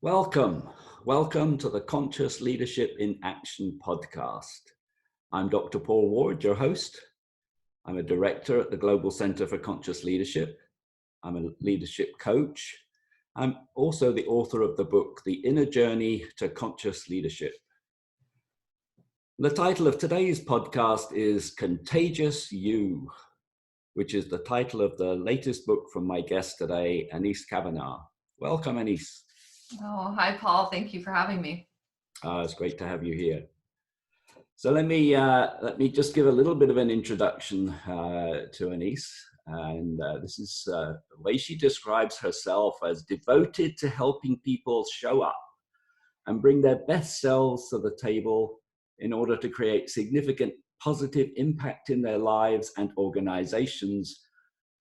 Welcome to the Conscious Leadership in Action podcast. I'm Dr. Paul Ward, your host. I'm a director at the Global Center for Conscious Leadership. I'm a leadership coach. I'm also the author of the book, The Inner Journey to Conscious Leadership. The title of today's podcast is Contagious You, which is the title of the latest book from my guest today, Anese Cavanaugh. Welcome, Anese. Oh, hi, Paul. Thank you for having me. It's great to have you here. So let me just give a little bit of an introduction to Anese. And this is the way she describes herself as devoted to helping people show up and bring their best selves to the table in order to create significant positive impact in their lives and organizations,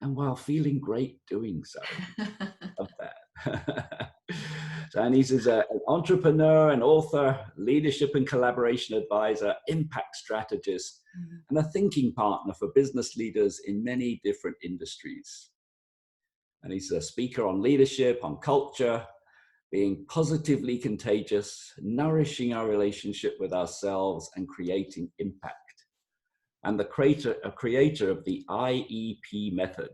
and while feeling great doing so. Love that. So Anese is an entrepreneur, an author, leadership and collaboration advisor, impact strategist, and a thinking partner for business leaders in many different industries. And he's a speaker on leadership, on culture, being positively contagious, nourishing our relationship with ourselves, and creating impact. And the creator of the IEP method,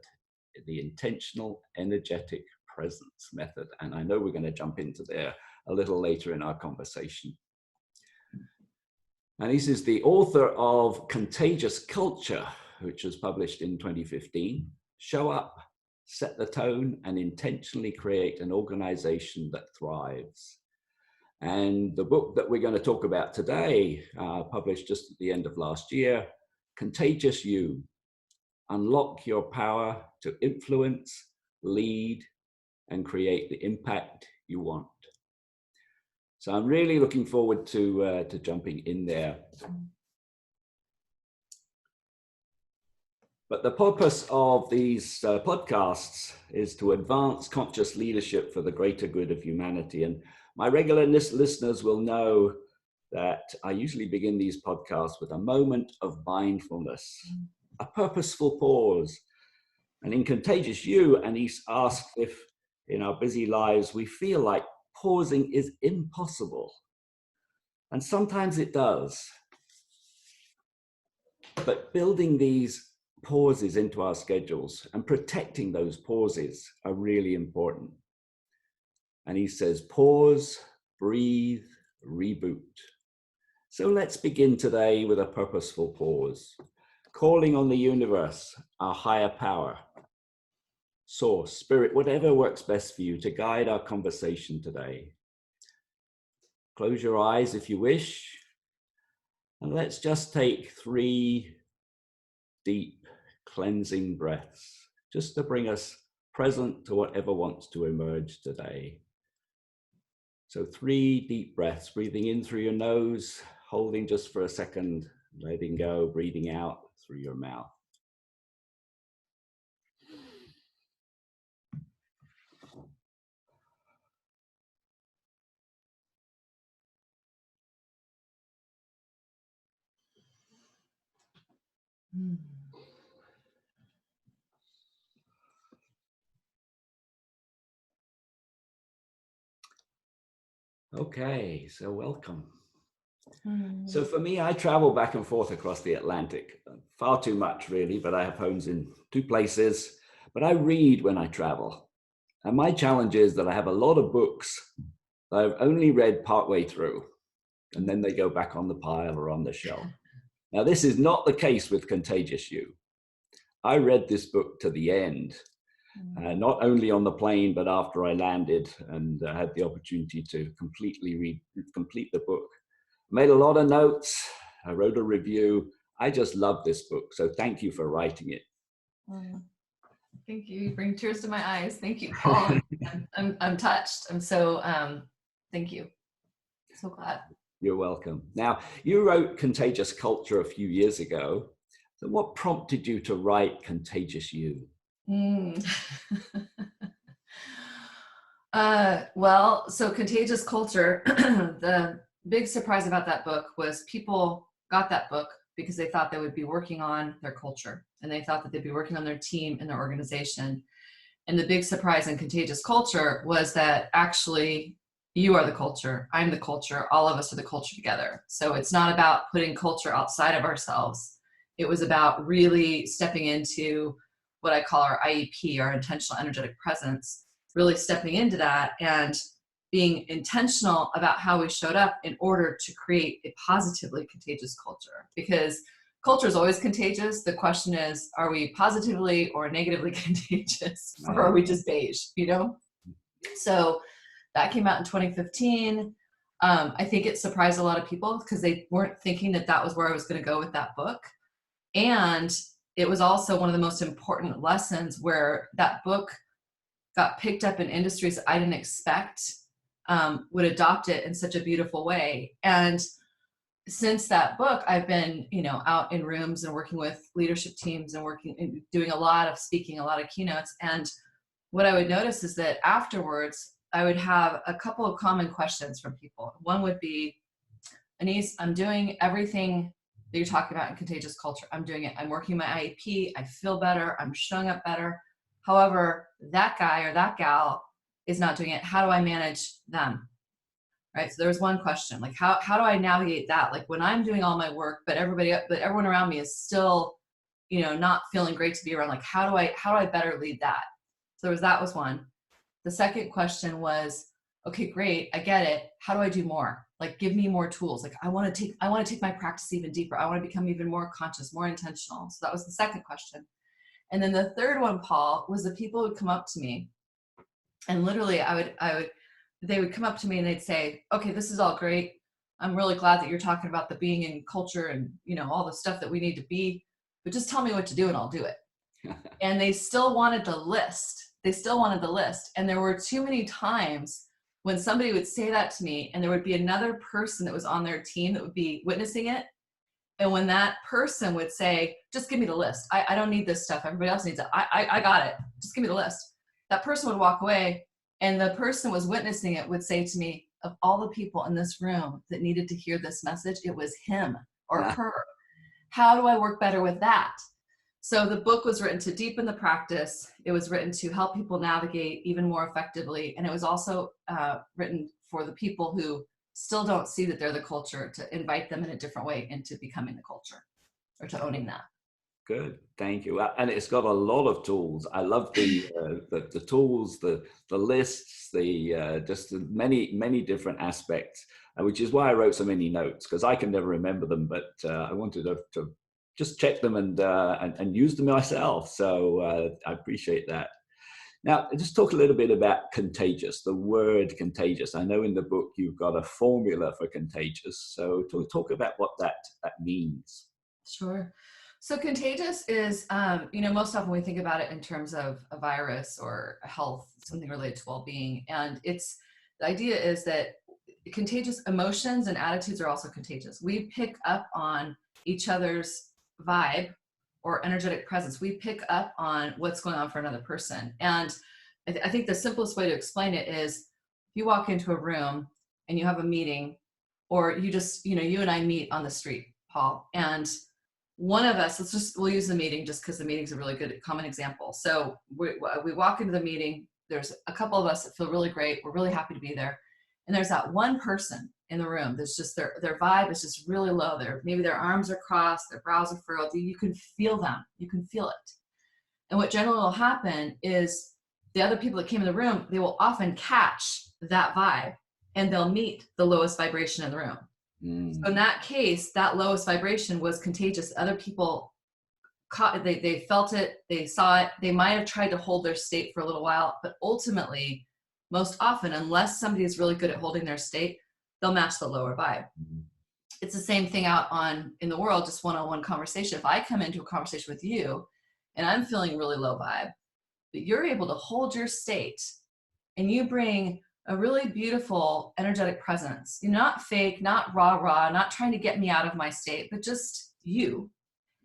the Intentional Energetic Presence method. And I know we're going to jump into there a little later in our conversation. And this is the author of Contagious Culture, which was published in 2015. Show up, set the tone, and intentionally create an organization that thrives. And the book that we're going to talk about today, published just at the end of last year, Contagious You, Unlock Your Power to Influence, Lead, and create the impact you want. So I'm really looking forward to jumping in there. But the purpose of these podcasts is to advance conscious leadership for the greater good of humanity. And my regular listeners will know that I usually begin these podcasts with a moment of mindfulness, a purposeful pause. And in Contagious You, Anese asked if in our busy lives, we feel like pausing is impossible. And sometimes it does. But building these pauses into our schedules and protecting those pauses are really important. And he says, pause, breathe, reboot. So let's begin today with a purposeful pause, calling on the universe, our higher power, source, spirit, whatever works best for you to guide our conversation today. Close your eyes if you wish, and let's just take 3 deep cleansing breaths, just to bring us present to whatever wants to emerge today. So 3 deep breaths, breathing in through your nose, holding just for a second, letting go, breathing out through your mouth. Okay, so welcome. So for me, I travel back and forth across the Atlantic, far too much really, but I have homes in 2 places, but I read when I travel. And my challenge is that I have a lot of books that I've only read partway through, and then they go back on the pile or on the shelf. Now, this is not the case with Contagious You. I read this book to the end, not only on the plane, but after I landed and had the opportunity to complete the book. I made a lot of notes. I wrote a review. I just love this book. So thank you for writing it. Thank you. You bring tears to my eyes. Thank you, Paul. I'm touched. I'm so, thank you. So glad. You're welcome. Now, you wrote Contagious Culture a few years ago. So what prompted you to write Contagious You? Well, so Contagious Culture, the big surprise about that book was people got that book because they thought they would be working on their culture, and they thought that they'd be working on their team and their organization. And the big surprise in Contagious Culture was that actually you are the culture, I'm the culture, all of us are the culture together. So it's not about putting culture outside of ourselves. It was about really stepping into what I call our IEP, our intentional energetic presence, really stepping into that and being intentional about how we showed up in order to create a positively contagious culture. Because culture is always contagious. The question is, are we positively or negatively contagious? Or are we just beige, you know? So that came out in 2015. I think it surprised a lot of people because they weren't thinking that that was where I was going to go with that book. And it was also one of the most important lessons where that book got picked up in industries I didn't expect would adopt it in such a beautiful way. And since that book, I've been, out in rooms and working with leadership teams and working and doing a lot of speaking, a lot of keynotes. And what I would notice is that afterwards, I would have a couple of common questions from people. One would be, Anese, I'm doing everything that you're talking about in contagious culture. I'm doing it. I'm working my IEP. I feel better. I'm showing up better. However, that guy or that gal is not doing it. How do I manage them? Right. So there was one question, like how do I navigate that? Like when I'm doing all my work, but everyone around me is still, not feeling great to be around. Like how do I better lead that? So that was one. The second question was, okay, great, I get it. How do I do more? Like give me more tools. Like I want to take my practice even deeper. I want to become even more conscious, more intentional. So that was the second question. And then the third one, Paul, was the people would come up to me, and literally they would come up to me and they'd say, okay, this is all great. I'm really glad that you're talking about the being in culture and, all the stuff that we need to be, but just tell me what to do and I'll do it. And they still wanted the list. And there were too many times when somebody would say that to me and there would be another person that was on their team that would be witnessing it. And when that person would say, just give me the list. I don't need this stuff. Everybody else needs it. I got it. Just give me the list. That person would walk away. And the person was witnessing it would say to me, of all the people in this room that needed to hear this message, it was him or her. How do I work better with that? So the book was written to deepen the practice. It was written to help people navigate even more effectively. And it was also written for the people who still don't see that they're the culture, to invite them in a different way into becoming the culture or to owning that. Good, thank you. And it's got a lot of tools. I love the tools, the lists, just the many different aspects, which is why I wrote so many notes, because I can never remember them. But I wanted to just check them and use them myself. So I appreciate that. Now, just talk a little bit about contagious. The word contagious. I know in the book you've got a formula for contagious. So talk about what that means. Sure. So contagious is, most often we think about it in terms of a virus or health, something related to well-being. And the idea is that contagious emotions and attitudes are also contagious. We pick up on each other's vibe or energetic presence. We pick up on what's going on for another person. And I think the simplest way to explain it is if you walk into a room and you have a meeting, or you just, you and I meet on the street, Paul, and one of us, we'll use the meeting just because the meeting's a really good common example. So we walk into the meeting, there's a couple of us that feel really great. We're really happy to be there. And there's that one person in the room that's just, their vibe is just really low. Maybe their arms are crossed, their brows are furrowed. You can feel them, you can feel it. And what generally will happen is the other people that came in the room, they will often catch that vibe and they'll meet the lowest vibration in the room. So in that case, that lowest vibration was contagious. Other people they felt it, they saw it, they might have tried to hold their state for a little while, but ultimately, most often, unless somebody is really good at holding their state, they'll match the lower vibe. It's the same thing out in the world, just one-on-one conversation. If I come into a conversation with you and I'm feeling really low vibe, but you're able to hold your state and you bring a really beautiful energetic presence. You're not fake, not rah, not trying to get me out of my state, but just you.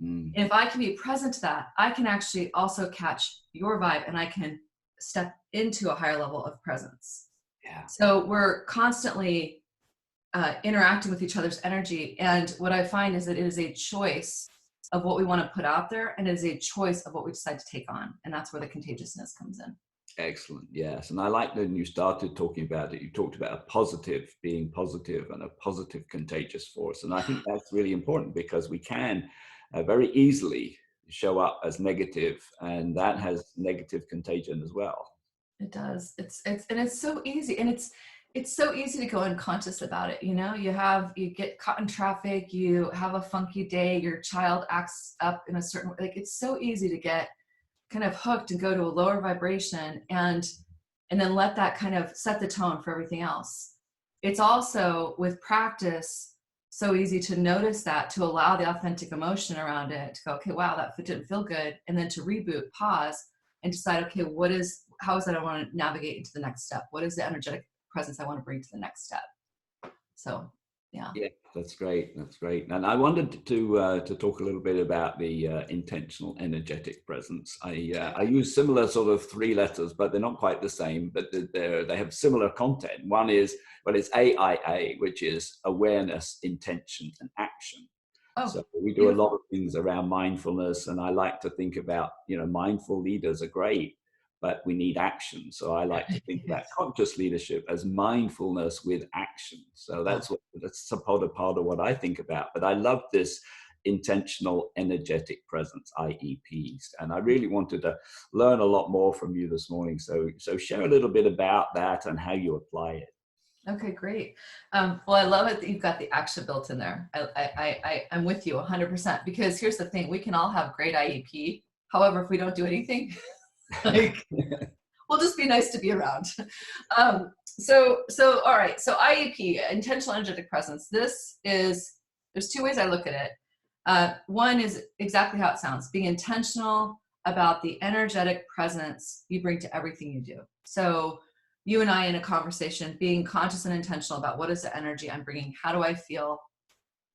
And if I can be present to that, I can actually also catch your vibe and I can step into a higher level of presence. Yeah. So we're constantly interacting with each other's energy. And what I find is that it is a choice of what we want to put out there, and it is a choice of what we decide to take on. And that's where the contagiousness comes in. Excellent. Yes. And I like that when you started talking about it, you talked about a positive, being positive and a positive contagious force. And I think that's really important because we can very easily show up as negative, and that has negative contagion as well. It does. And it's so easy. And it's so easy to go unconscious about it. You know, you get caught in traffic, you have a funky day, your child acts up in a certain way. Like, it's so easy to get kind of hooked and go to a lower vibration, and then let that kind of set the tone for everything else. It's also, with practice, so easy to notice that, to allow the authentic emotion around it, to go, okay, wow, that didn't feel good. And then to reboot, pause, and decide, okay, how is that I want to navigate into the next step? What is the energetic presence I want to bring to the next step? So, yeah. Yeah, that's great. That's great. And I wanted to talk a little bit about the intentional energetic presence. I use similar sort of three letters, but they're not quite the same. But they have similar content. One is, well, it's AIA, which is awareness, intention, and action. Oh, So we do a lot beautiful. of things around mindfulness, and I like to think about, mindful leaders are great, but we need action. So I like to think about Yes. conscious leadership as mindfulness with action. So Oh, that's a part of what I think about. But I love this intentional energetic presence, IEPs, and I really wanted to learn a lot more from you this morning. So share a little bit about that and how you apply it. okay, great. Well, I love it that you've got the action built in there. I'm with you 100%, because here's the thing: we can all have great IEP. However, if we don't do anything, like, we'll just be nice to be around. So all right. So IEP, intentional energetic presence. There's two ways I look at it. One is exactly how it sounds: being intentional about the energetic presence you bring to everything you do. So you and I in a conversation, being conscious and intentional about what is the energy I'm bringing, how do I feel,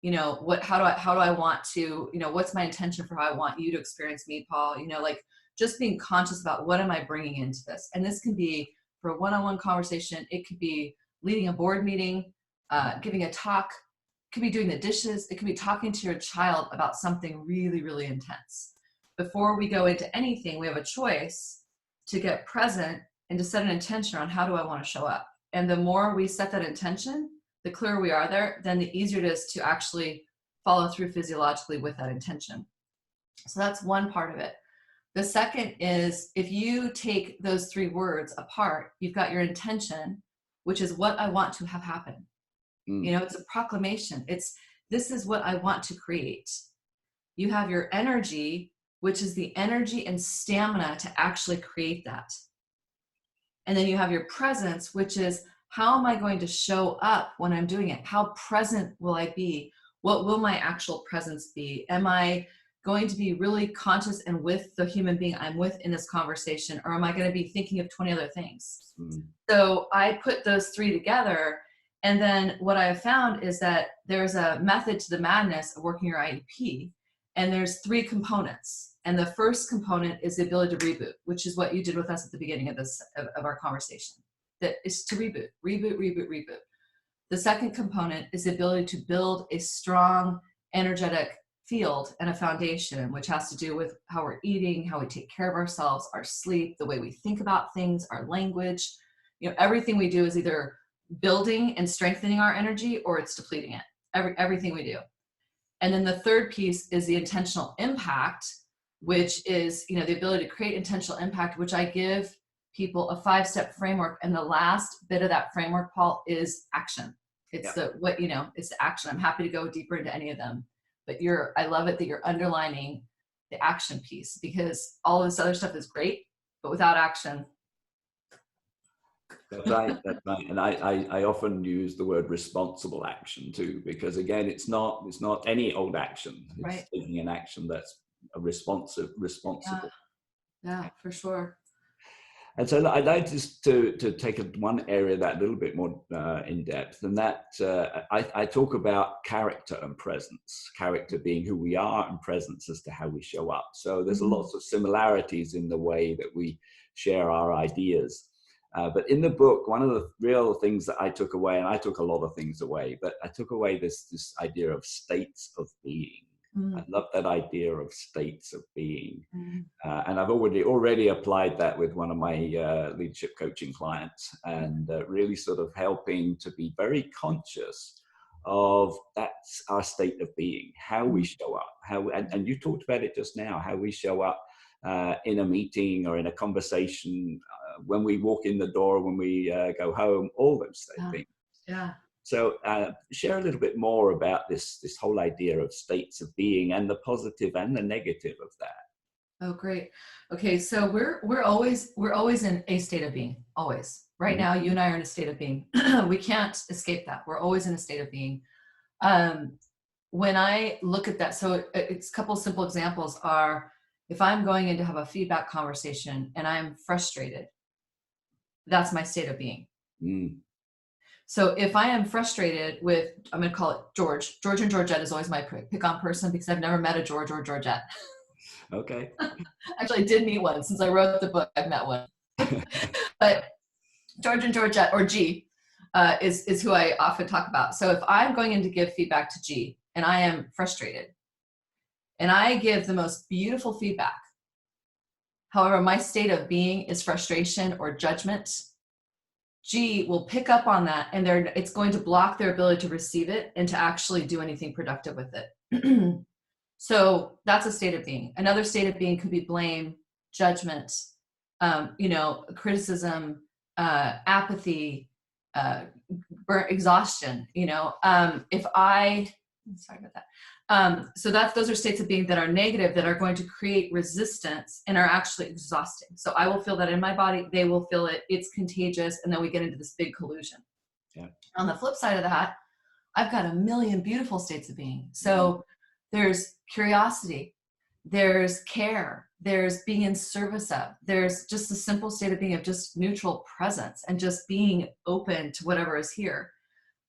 how do I want to, what's my intention for how I want you to experience me, Paul, like, just being conscious about what am I bringing into this. And this can be for a one-on-one conversation. It could be leading a board meeting, giving a talk, it could be doing the dishes. It could be talking to your child about something really, really intense. Before we go into anything, we have a choice to get present and to set an intention on how do I want to show up. And the more we set that intention, the clearer we are there, then the easier it is to actually follow through physiologically with that intention. So that's one part of it. The second is, if you take those three words apart, you've got your intention, which is what I want to have happen. Mm. It's a proclamation. This is what I want to create. You have your energy, which is the energy and stamina to actually create that. And then you have your presence, which is, how am I going to show up when I'm doing it? How present will I be? What will my actual presence be? Am I going to be really conscious and with the human being I'm with in this conversation, or am I going to be thinking of 20 other things? Mm. So I put those three together. And then what I have found is that there's a method to the madness of working your IEP. And there's three components. And the first component is the ability to reboot, which is what you did with us at the beginning of our conversation. That is to reboot. The second component is the ability to build a strong, energetic field and a foundation, which has to do with how we're eating, how we take care of ourselves, our sleep, the way we think about things, our language. Everything we do is either building and strengthening our energy, or it's depleting it. Everything we do. And then the third piece is the intentional impact, which is, the ability to create intentional impact, which I give people a 5-step framework. And the last bit of that framework, Paul, is action. It's it's the action. I'm happy to go deeper into any of them, but I love it that you're underlining the action piece, because all of this other stuff is great, but without action. That's right. That's right. And I often use the word responsible action too, because again, it's not any old action. It's Right. taking an action that's responsible. Yeah, for sure. And so I'd like to take one area that a little bit more in depth, and that I talk about character and presence, character being who we are and presence as to how we show up. So there's lots of similarities in the way that we share our ideas. But in the book, one of the real things that I took away, and I took a lot of things away, but I took away this idea of states of being. I Mm. love that idea of states of being. Mm. And I've already applied that with one of my leadership coaching clients, and really sort of helping to be very conscious of that's our state of being, how we Mm. show up, and you talked about it just now, how we show up in a meeting or in a conversation, when we walk in the door, when we go home, all those Yeah. things. Yeah. So share a little bit more about this whole idea of states of being and the positive and the negative of that. Oh, great. Okay, so we're always in a state of being, always. Right Mhm. now, you and I are in a state of being. We can't escape that. We're always in a state of being. Um, when I look at that, so it's a couple simple examples are if I'm going in to have a feedback conversation and I'm frustrated, that's my state of being. Mm, So if I am frustrated with, I'm going to call it George and Georgette is always my pick on person because I've never met a George or Georgette. okay. Actually, I did meet one since I wrote the book. I've met one, but George and Georgette, or G, is who I often talk about. So if I'm going in to give feedback to G and I am frustrated and I give the most beautiful feedback, however, my state of being is frustration or judgment, G will pick up on that and it's going to block their ability to receive it and to actually do anything productive with it. So that's a state of being. Another state of being could be blame, judgment, criticism, apathy, exhaustion. Sorry about that. So those are states of being that are negative, that are going to create resistance and are actually exhausting. So I will feel that in my body, they will feel it, it's contagious, and then we get into this big collusion. Yeah. On the flip side of that, I've got a million beautiful states of being. So there's curiosity, there's care, there's being in service of, there's just a simple state of being of just neutral presence and just being open to whatever is here.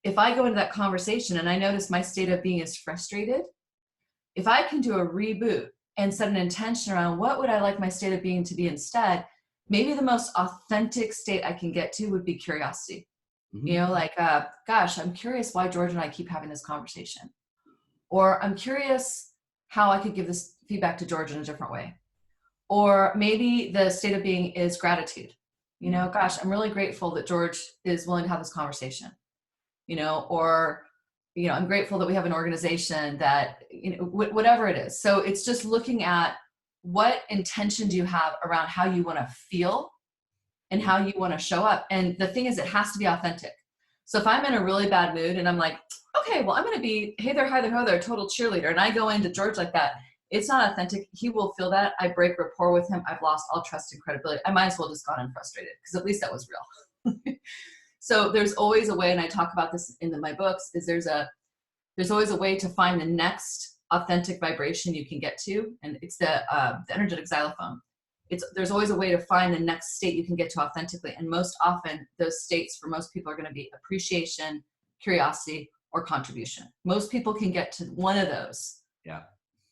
If I go into that conversation and I notice my state of being is frustrated, if I can do a reboot and set an intention around what would I like my state of being to be instead, maybe the most authentic state I can get to would be curiosity. Mhm. Gosh, I'm curious why George and I keep having this conversation. Or I'm curious how I could give this feedback to George in a different way. Or maybe the state of being is gratitude. Gosh, I'm really grateful that George is willing to have this conversation. I'm grateful that we have an organization that, whatever it is. So it's just looking at what intention do you have around how you want to feel and how you want to show up. And the thing is, it has to be authentic. So if I'm in a really bad mood and I'm like, okay, well, I'm going to be, hey there, hi there, ho there, total cheerleader. And I go into George like that. It's not authentic. He will feel that. I break rapport with him. I've lost all trust and credibility. I might as well just gone in frustrated because at least that was real. So there's always a way, and I talk about this in my books, is there's always a way to find the next authentic vibration you can get to. And it's the energetic xylophone. There's always a way to find the next state you can get to authentically. And most often those states for most people are going to be appreciation, curiosity, or contribution. Most people can get to one of those. Yeah.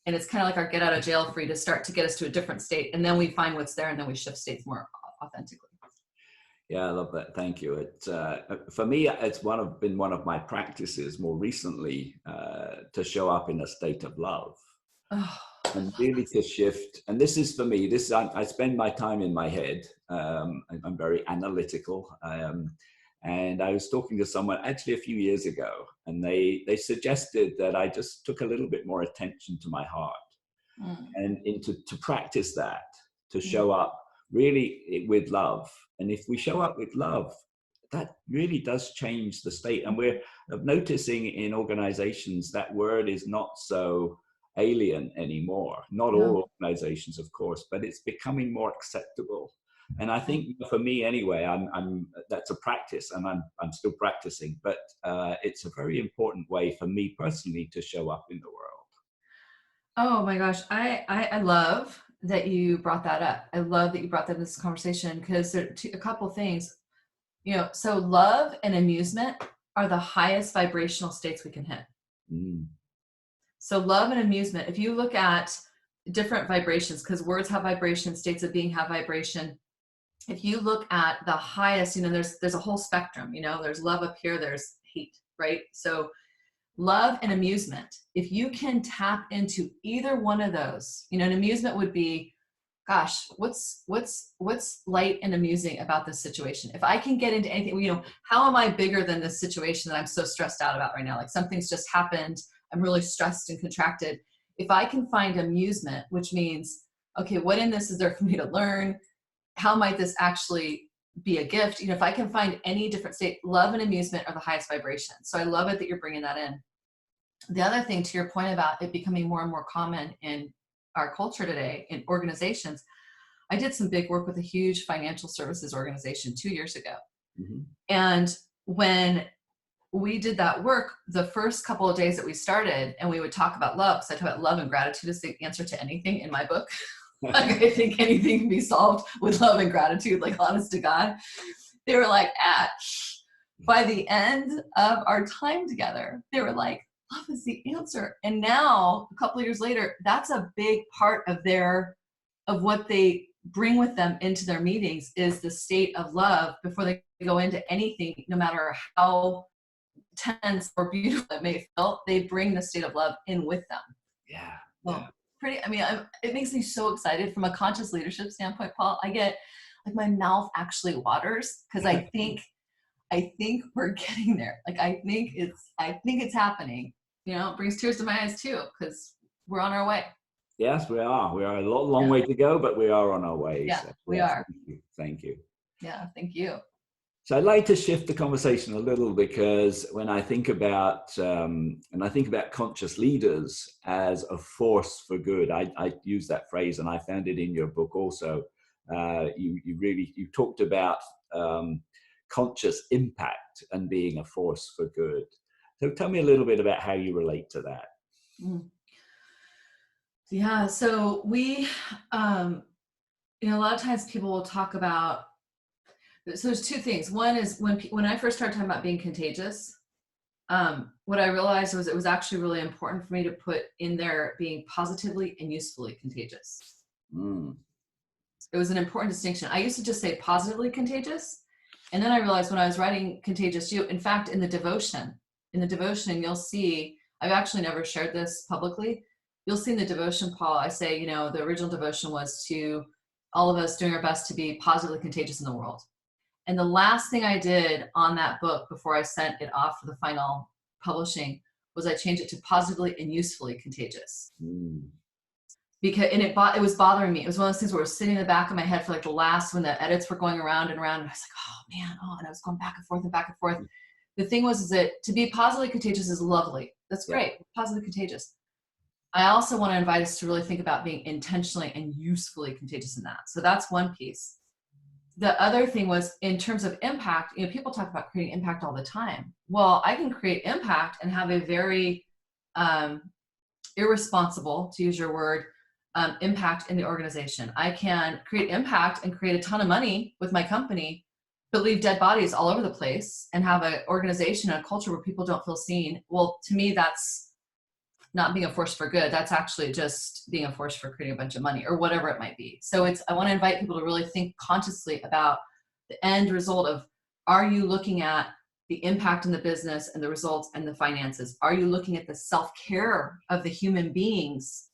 And it's kind of like our get out of jail free to start to get us to a different state. And then we find what's there and then we shift states more authentically. Yeah, I love that. Thank you. For me, it's been one of my practices more recently to show up in a state of love. Oh, And really to shift, and this is for me, I spend my time in my head. I'm very analytical. And I was talking to someone actually a few years ago, and they suggested that I just took a little bit more attention to my heart and to practice that, to show up really with love. And if we show up with love, that really does change the state. And we're noticing in organizations that word is not so alien anymore. Not no. all organizations, of course, but it's becoming more acceptable. And I think for me anyway, that's a practice, and I'm still practicing, but it's a very important way for me personally to show up in the world. Oh my gosh. I love that you brought that up. I love that you brought that in this conversation because there are a couple things, so love and amusement are the highest vibrational states we can hit. Mm. So love and amusement, if you look at different vibrations, because words have vibration, states of being have vibration. If you look at the highest, there's a whole spectrum, there's love up here, there's hate, right? So Love and amusement. If you can tap into either one of those, you know, an amusement would be, gosh, what's light and amusing about this situation? If I can get into anything, you know, how am I bigger than this situation that I'm so stressed out about right now? Like something's just happened. I'm really stressed and contracted. If I can find amusement, which means, okay, what in this is there for me to learn? How might this actually be a gift? You know, if I can find any different state, love and amusement are the highest vibration. So I love it that you're bringing that in. The other thing, to your point about it becoming more and more common in our culture today in organizations, I did some big work with a huge financial services organization 2 years ago. Mm-hmm. And when we did that work, the first couple of days that we started, and we would talk about love, because I talk about love and gratitude is the answer to anything in my book. Like, I think anything can be solved with love and gratitude, like honest to God. They were like, by the end of our time together, they were like, love is the answer. And now, a couple of years later, that's a big part of what they bring with them into their meetings, is the state of love before they go into anything, no matter how tense or beautiful it may feel. They bring the state of love in with them. Yeah. Well, it makes me so excited from a conscious leadership standpoint, Paul. I get like my mouth actually waters because I think we're getting there. Like I think it's happening. You know, it brings tears to my eyes too, because we're on our way. Yes, we are. We are a long way to go, but we are on our way. Yeah, so, we are. Thank you. Yeah, thank you. So I'd like to shift the conversation a little, because when I think about conscious leaders as a force for good, I use that phrase, and I found it in your book also. You talked about conscious impact and being a force for good. So tell me a little bit about how you relate to that. Yeah, so we, you know, a lot of times people will talk about, so there's two things. One is when I first started talking about being contagious, what I realized was it was actually really important for me to put in there being positively and usefully contagious. It was an important distinction. I used to just say positively contagious. And then I realized when I was writing Contagious You, in fact, in the devotion, you'll see, I've actually never shared this publicly. You'll see in the devotion, Paul, I say, you know, the original devotion was to all of us doing our best to be positively contagious in the world. And the last thing I did on that book before I sent it off for the final publishing was I changed it to positively and usefully contagious. Because, and it was bothering me. It was one of those things where it was sitting in the back of my head for like the last, when the edits were going around and around, and I was like, oh man, and I was going back and forth and back and forth. The thing was, is that to be positively contagious is lovely. That's great. Positively contagious. I also want to invite us to really think about being intentionally and usefully contagious in that. So that's one piece. The other thing was, in terms of impact, you know, people talk about creating impact all the time. Well, I can create impact and have a very irresponsible, to use your word, impact in the organization. I can create impact and create a ton of money with my company, but leave dead bodies all over the place and have an organization and a culture where people don't feel seen. Well, to me, that's not being a force for good. That's actually just being a force for creating a bunch of money or whatever it might be. So I want to invite people to really think consciously about the end result of, are you looking at the impact in the business and the results and the finances? Are you looking at the self-care of the human beings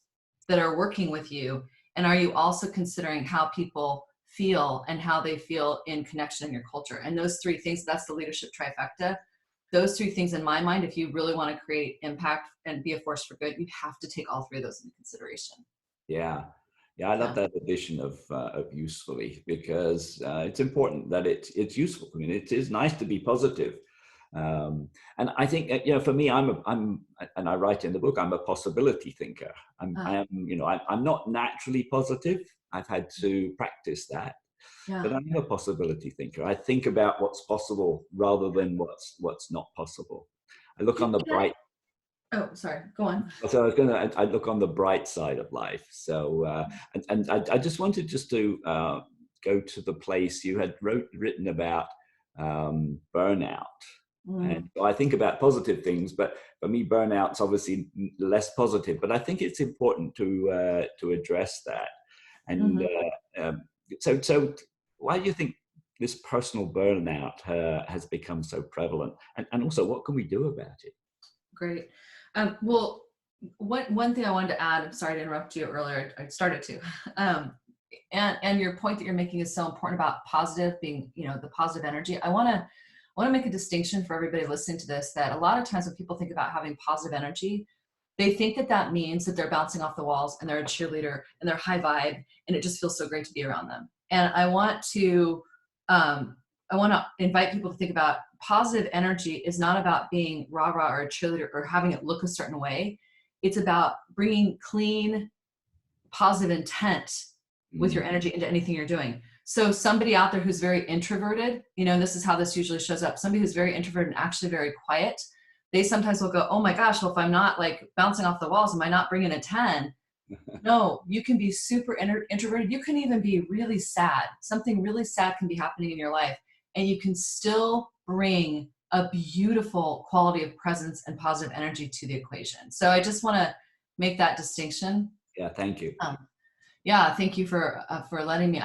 that are working with you? And are you also considering how people feel and how they feel in connection in your culture? And those three things, that's the leadership trifecta. Those three things, in my mind, if you really want to create impact and be a force for good, you have to take all three of those into consideration. Yeah, I love that addition of usefully, because it's important that it's useful. I mean, it is nice to be positive, and I think, you know, for me, and I write in the book, I'm a possibility thinker. I'm not naturally positive. I've had to practice that. But I'm a possibility thinker. I think about what's possible rather than what's not possible. I look on the bright. Oh, sorry. Go on. So I look on the bright side of life. So and I just wanted to go to the place you had written about burnout. And so I think about positive things, but for me, burnout's obviously less positive. But I think it's important to address that. And so why do you think this personal burnout has become so prevalent? And also, what can we do about it? Great. Well, one thing I wanted to add, I'm sorry to interrupt you earlier, I started to, and your point that you're making is so important about positive being, the positive energy. I want to make a distinction for everybody listening to this, that a lot of times when people think about having positive energy, they think that that means that they're bouncing off the walls and they're a cheerleader and they're high vibe and it just feels so great to be around them. And I want to invite people to think about positive energy is not about being rah-rah or a cheerleader or having it look a certain way. It's about bringing clean, positive intent with your energy into anything you're doing. So somebody out there who's very introverted, this is how this usually shows up. Somebody who's very introverted and actually very quiet, they sometimes will go, oh my gosh, well, if I'm not like bouncing off the walls, am I not bringing a 10? No, you can be super introverted. You can even be really sad. Something really sad can be happening in your life, and you can still bring a beautiful quality of presence and positive energy to the equation. So I just want to make that distinction. Yeah, thank you. Yeah, thank you for letting me.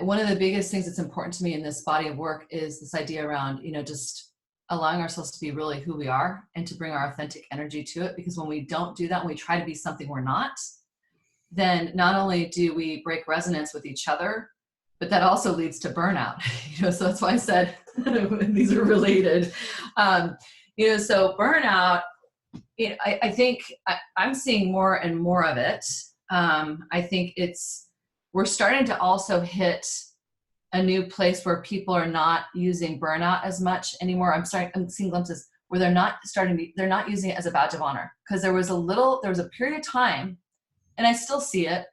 One of the biggest things that's important to me in this body of work is this idea around, just allowing ourselves to be really who we are and to bring our authentic energy to it. Because when we don't do that, when we try to be something we're not, then not only do we break resonance with each other, but that also leads to burnout. So that's why I said these are related. So burnout, I think I'm seeing more and more of it. I think we're starting to also hit a new place where people are not using burnout as much anymore. I'm seeing glimpses where they're not using it as a badge of honor. Because there was a period of time, and I still see it.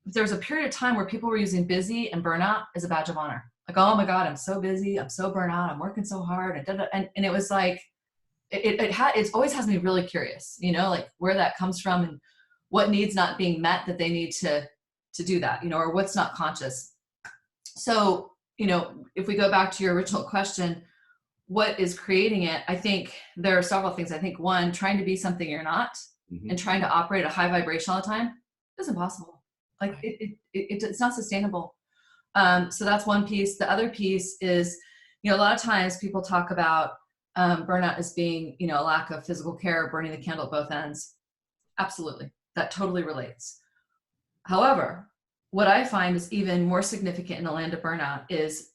There was a period of time where people were using busy and burnout as a badge of honor. Like, oh my God, I'm so busy, I'm so burnt out, I'm working so hard, and it was like, it always has me really curious, like where that comes from and what needs not being met that they need to do that, or what's not conscious. So, if we go back to your original question, what is creating it? I think there are several things. I think one, trying to be something you're not, and trying to operate at a high vibration all the time is impossible. Like it's not sustainable. So that's one piece. The other piece is, a lot of times people talk about burnout as being, a lack of physical care, burning the candle at both ends. Absolutely. That totally relates. However, what I find is even more significant in the land of burnout is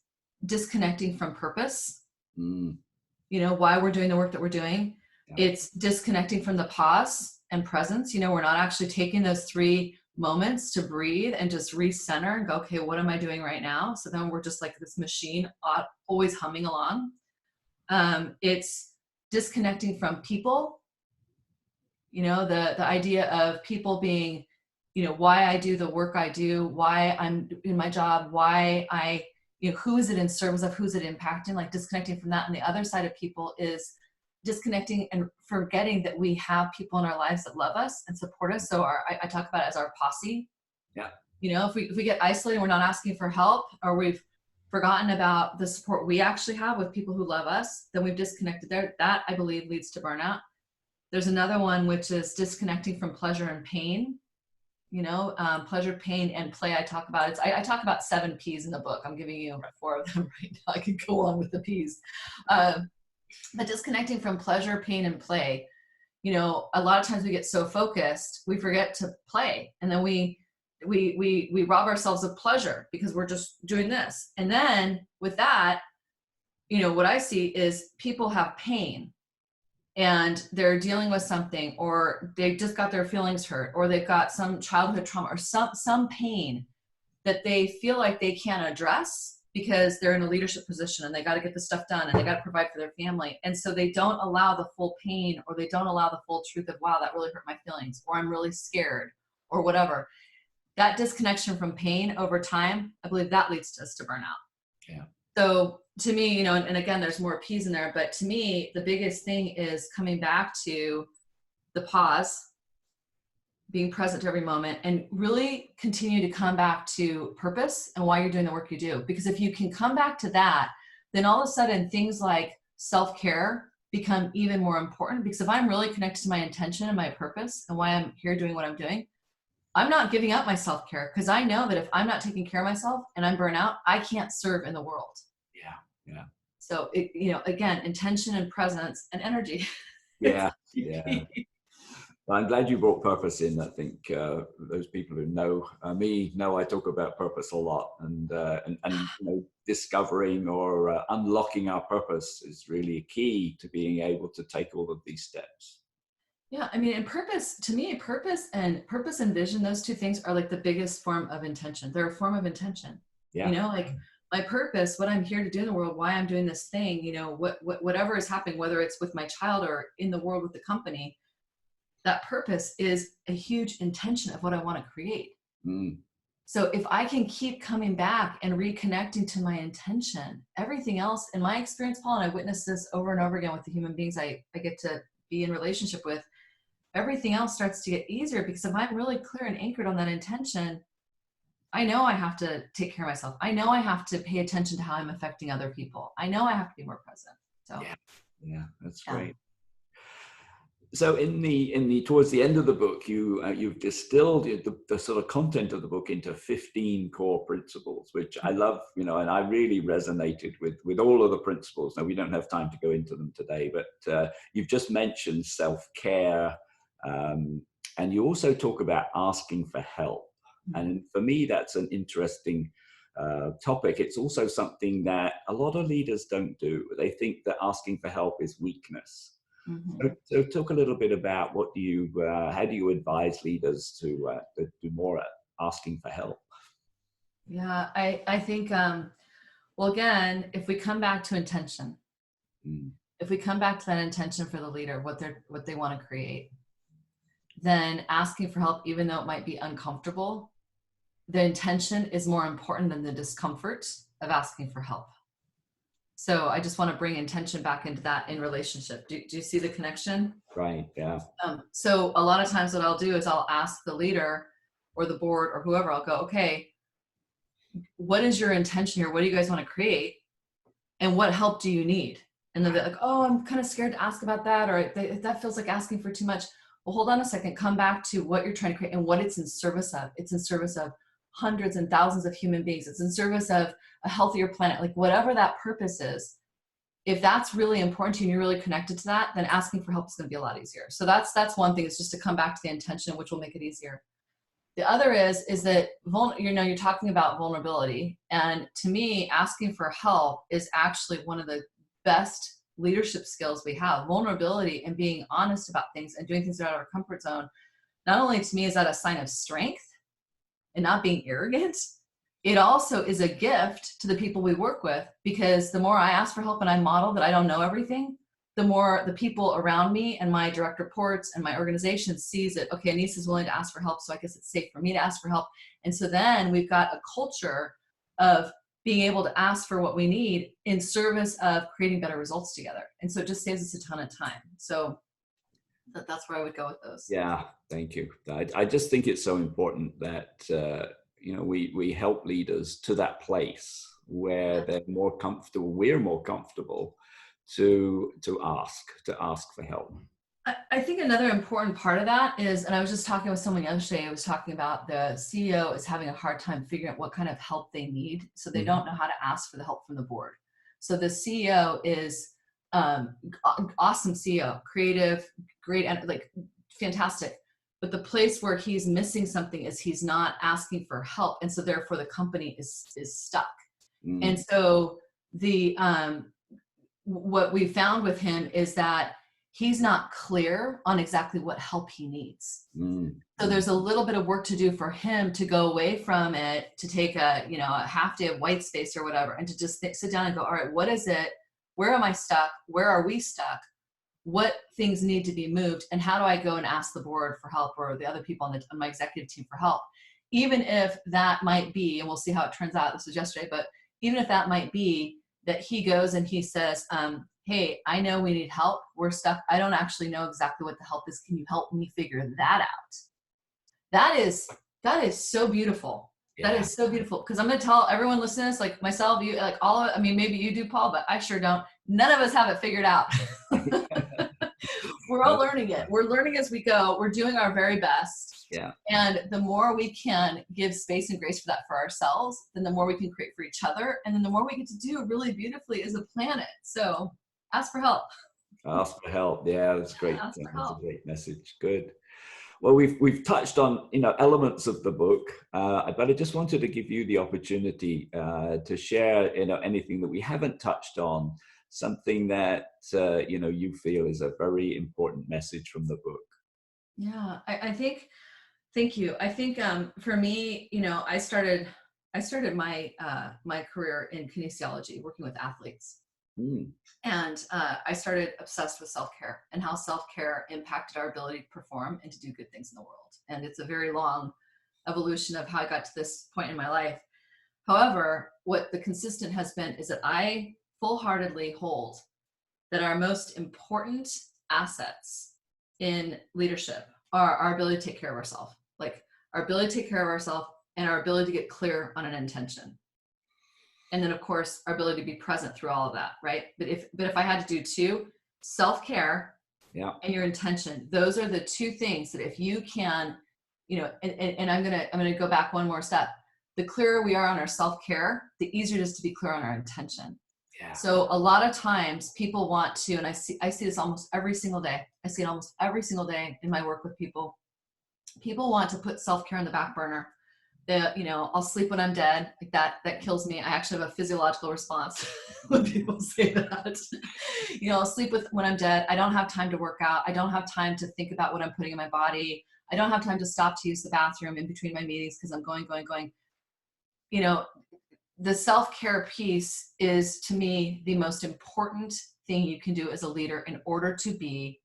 disconnecting from purpose. Why we're doing the work that we're doing. Yeah. It's disconnecting from the pause and presence. We're not actually taking those 3 moments to breathe and just recenter and go, okay, what am I doing right now? So then we're just like this machine always humming along. It's disconnecting from people, the idea of people being, why I do the work I do, why I'm in my job, why I, who is it in service of, who's it impacting, like disconnecting from that. And the other side of people is disconnecting and forgetting that we have people in our lives that love us and support us. So I talk about it as our posse. Yeah. If we get isolated, we're not asking for help, or we've forgotten about the support we actually have with people who love us, then we've disconnected there. That, I believe, leads to burnout. There's another one, which is disconnecting from pleasure and pain. Pleasure, pain, and play. I talk about it. I talk about 7 P's in the book. I'm giving you 4 of them right now. I could go on with the P's. But disconnecting from pleasure, pain, and play. A lot of times we get so focused, we forget to play. And then we rob ourselves of pleasure because we're just doing this. And then with that, what I see is people have pain and they're dealing with something, or they just got their feelings hurt, or they've got some childhood trauma or some pain that they feel like they can't address because they're in a leadership position and they got to get the stuff done and they got to provide for their family. And so they don't allow the full pain, or they don't allow the full truth of, wow, that really hurt my feelings, or I'm really scared, or whatever. That disconnection from pain over time, I believe that leads us to burnout. Yeah. So to me, and again, there's more P's in there, but to me, the biggest thing is coming back to the pause, being present to every moment, and really continue to come back to purpose and why you're doing the work you do. Because if you can come back to that, then all of a sudden things like self-care become even more important. Because if I'm really connected to my intention and my purpose and why I'm here doing what I'm doing, I'm not giving up my self-care, because I know that if I'm not taking care of myself and I'm burnt out, I can't serve in the world. Yeah. So it, you know, again, intention and presence and energy. Yeah, yeah. Well, I'm glad you brought purpose in. I think those people who know me know I talk about purpose a lot, and you know, discovering or unlocking our purpose is really key to being able to take all of these steps. Yeah, I mean, and purpose, to me, purpose and vision, those two things are like the biggest form of intention. They're a form of intention. You Yeah. know, like my purpose, what I'm here to do in the world, why I'm doing this thing, you know, whatever is happening, whether it's with my child or in the world with the company, that purpose is a huge intention of what I want to create. Mm, So if I can keep coming back and reconnecting to my intention, everything else in my experience, Paul, and I witnessed this over and over again with the human beings I get to be in relationship with, everything else starts to get easier, because if I'm really clear and anchored on that intention, I know I have to take care of myself. I know I have to pay attention to how I'm affecting other people. I know I have to be more present. So yeah, yeah, that's yeah. great. So in the towards the end of the book, you've distilled the sort of content of the book into 15 core principles, which I love, you know, and I really resonated with all of the principles. Now we don't have time to go into them today, but you've just mentioned self-care, and you also talk about asking for help. And for me, that's an interesting topic. It's also something that a lot of leaders don't do. They think that asking for help is weakness. Mm-hmm. So talk a little bit about how do you advise leaders to do more at asking for help? Yeah, I think, well, again, if we come back to intention, Mm, if we come back to that intention for the leader, what they want to create, then asking for help, even though it might be uncomfortable, the intention is more important than the discomfort of asking for help. So I just want to bring intention back into that in relationship. Do you see the connection? right. Yeah. So a lot of times what I'll do is I'll ask the leader or the board or whoever, I'll go, okay, what is your intention here? What do you guys want to create? And what help do you need? And they'll be like, oh, I'm kind of scared to ask about that. Or that feels like asking for too much. Well, hold on a second, come back to what you're trying to create and what it's in service of. It's in service of hundreds and thousands of human beings. It's in service of a healthier planet, like whatever that purpose is. If that's really important to you and you're really connected to that, then asking for help is going to be a lot easier. So that's one thing, is just to come back to the intention, which will make it easier. The other is that, you know, you're talking about vulnerability. And to me, asking for help is actually one of the best leadership skills we have. Vulnerability and being honest about things and doing things out of our comfort zone. Not only to me is that a sign of strength and not being arrogant, it also is a gift to the people we work with, because the more I ask for help and I model that I don't know everything, the more the people around me and my direct reports and my organization sees it. Okay, Anese is willing to ask for help, so I guess it's safe for me to ask for help. And so then we've got a culture of being able to ask for what we need in service of creating better results together. And so it just saves us a ton of time. So that's where I would go with those. Yeah. Thank you. I just think it's so important that you know, we help leaders to that place where they're more comfortable. We're more comfortable to ask for help. I think another important part of that is, and I was just talking with someone yesterday, I was talking about the CEO is having a hard time figuring out what kind of help they need. So they don't know how to ask for the help from the board. So the CEO is awesome CEO, creative, great, and like fantastic. But the place where he's missing something is he's not asking for help. And so therefore the company is stuck. Mm, And so what we found with him is that he's not clear on exactly what help he needs. So there's a little bit of work to do for him to go away from it, to take a half day of white space or whatever, and to just sit down and go, all right, what is it? Where am I stuck? Where are we stuck? What things need to be moved? And how do I go and ask the board for help, or the other people on my executive team for help? Even if that might be, and we'll see how it turns out, this was yesterday, but even if that might be that he goes and he says, hey, I know we need help. We're stuck. I don't actually know exactly what the help is. Can you help me figure that out? That is so beautiful. yeah. That is so beautiful. Because I'm going to tell everyone listening to this, like myself, you, like all of it. I mean, maybe you do, Paul, but I sure don't. None of us have it figured out. We're all learning it. We're learning as we go. We're doing our very best. Yeah. And the more we can give space and grace for that for ourselves, then the more we can create for each other. And then the more we get to do really beautifully as a planet. So ask for help. Ask for help. Yeah, that's great. Ask for That's a help. great message. Good. Well, we've touched on, elements of the book, but I just wanted to give you the opportunity to share, anything that we haven't touched on, something that you feel is a very important message from the book. Yeah, I think, thank you. I think for me, I started my career in kinesiology, working with athletes. Mm, And I started obsessed with self-care and how self-care impacted our ability to perform and to do good things in the world. And it's a very long evolution of how I got to this point in my life. However, what the consistent has been is that I full-heartedly hold that our most important assets in leadership are our ability to take care of ourselves, like our ability to take care of ourselves and our ability to get clear on an intention. And then of course our ability to be present through all of that, right? But if I had to do two, self-care yeah. and your intention, those are the two things that if you can, and I'm gonna go back one more step. The clearer we are on our self-care, the easier it is to be clear on our intention. Yeah. So a lot of times people want to, and I see this almost every single day. I see it almost every single day in my work with people. People want to put self-care on the back burner. I'll sleep when I'm dead. Like that kills me. I actually have a physiological response when people say that. I'll sleep when I'm dead. I don't have time to work out. I don't have time to think about what I'm putting in my body. I don't have time to stop to use the bathroom in between my meetings because I'm going. The self-care piece is, to me, the most important thing you can do as a leader in order to be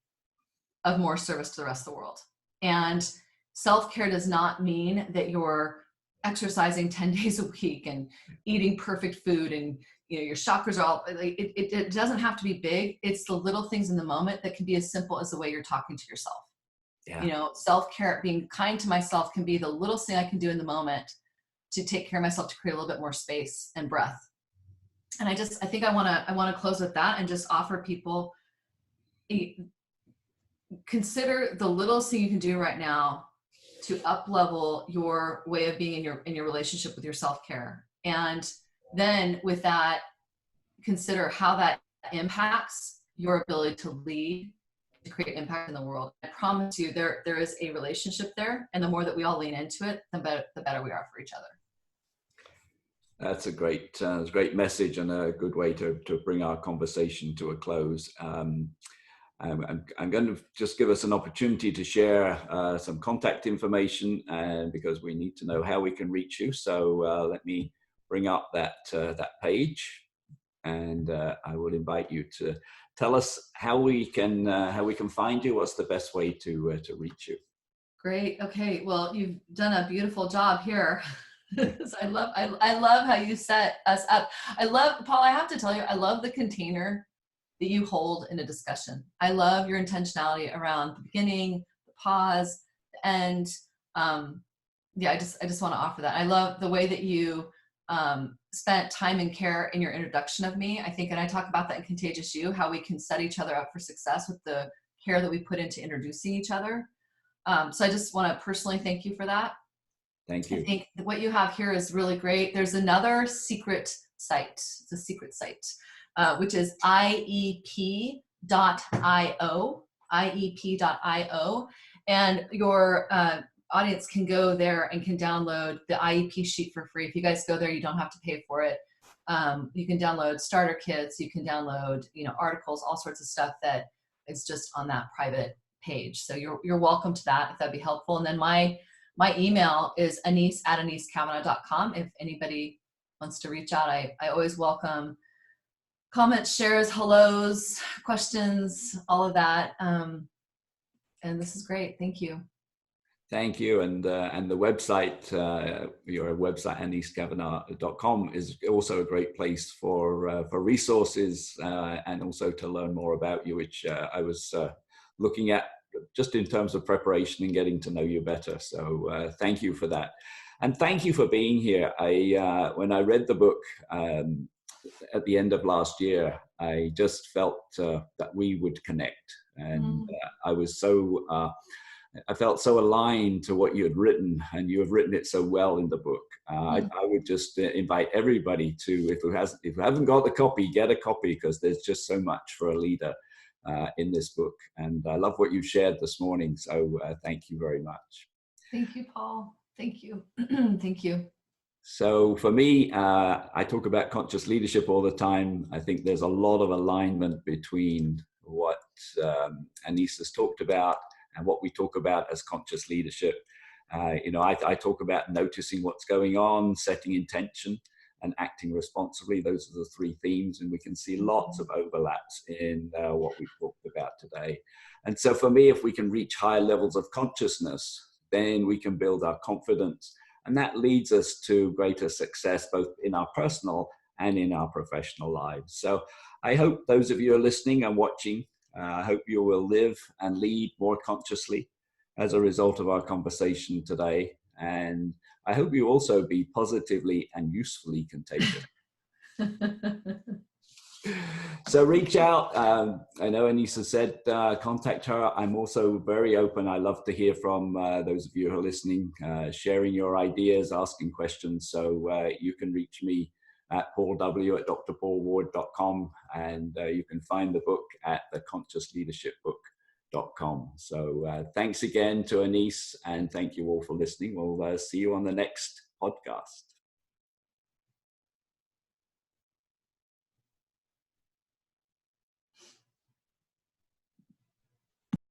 of more service to the rest of the world. And self-care does not mean that you're exercising 10 days a week and eating perfect food and your chakras are all like, it doesn't have to be big. It's the little things in the moment that can be as simple as the way you're talking to yourself. Yeah. Self-care, being kind to myself, can be the littlest thing I can do in the moment to take care of myself, to create a little bit more space and breath. And I think I want to close with that and just offer people, consider the littlest thing you can do right now to up level your way of being in your relationship with your self-care. And then with that, consider how that impacts your ability to lead, to create impact in the world. I promise you there is a relationship there. And the more that we all lean into it, the better we are for each other. That's a great message and a good way to bring our conversation to a close. I'm going to just give us an opportunity to share some contact information, because we need to know how we can reach you. So let me bring up that page, and I will invite you to tell us how we can find you. What's the best way to reach you? Great. Okay. Well, you've done a beautiful job here. I love how you set us up. Paul, I have to tell you, I love the container that you hold in a discussion. I love your intentionality around the beginning, the pause, the end. I just want to offer that. I love the way that you spent time and care in your introduction of me. I think, and I talk about that in Contagious You, how we can set each other up for success with the care that we put into introducing each other. So I just want to personally thank you for that. Thank you. I think what you have here is really great. There's another secret site. It's a secret site, which is iep.io, iep.io. And your audience can go there and can download the IEP sheet for free. If you guys go there, you don't have to pay for it. You can download starter kits. You can download, articles, all sorts of stuff that is just on that private page. So you're welcome to that if that'd be helpful. And then my email is anese@anesecavanaugh.com. If anybody wants to reach out, I always welcome comments, shares, hellos, questions, all of that. And this is great. Thank you. Thank you. And the website, your website, anesecavanaugh.com, is also a great place for resources and also to learn more about you, which I was looking at just in terms of preparation and getting to know you better. So thank you for that. And thank you for being here. When I read the book at the end of last year, I just felt that we would connect. And I was so I felt so aligned to what you had written, and you have written it so well in the book. I would just invite everybody to, if you haven't got the copy, get a copy, because there's just so much for a leader in this book. And I love what you shared this morning. So thank you very much. Thank you, Paul. Thank you. Thank you. So for me, I talk about conscious leadership all the time. I think there's a lot of alignment between what Anese has talked about and what we talk about as conscious leadership. I talk about noticing what's going on, setting intention, and acting responsibly. Those are the three themes, and we can see lots of overlaps in what we've talked about today. And so for me, if we can reach higher levels of consciousness, then we can build our confidence. And that leads us to greater success, both in our personal and in our professional lives. So I hope those of you are listening and watching, I hope you will live and lead more consciously as a result of our conversation today. And I hope you also be positively and usefully contagious. So reach out. I know Anese said contact her. I'm also very open. I love to hear from those of you who are listening, sharing your ideas, asking questions. So you can reach me at paulw@drpaulward.com, and you can find the book at theconsciousleadershipbook.com. So thanks again to Anese, and thank you all for listening. We'll see you on the next podcast.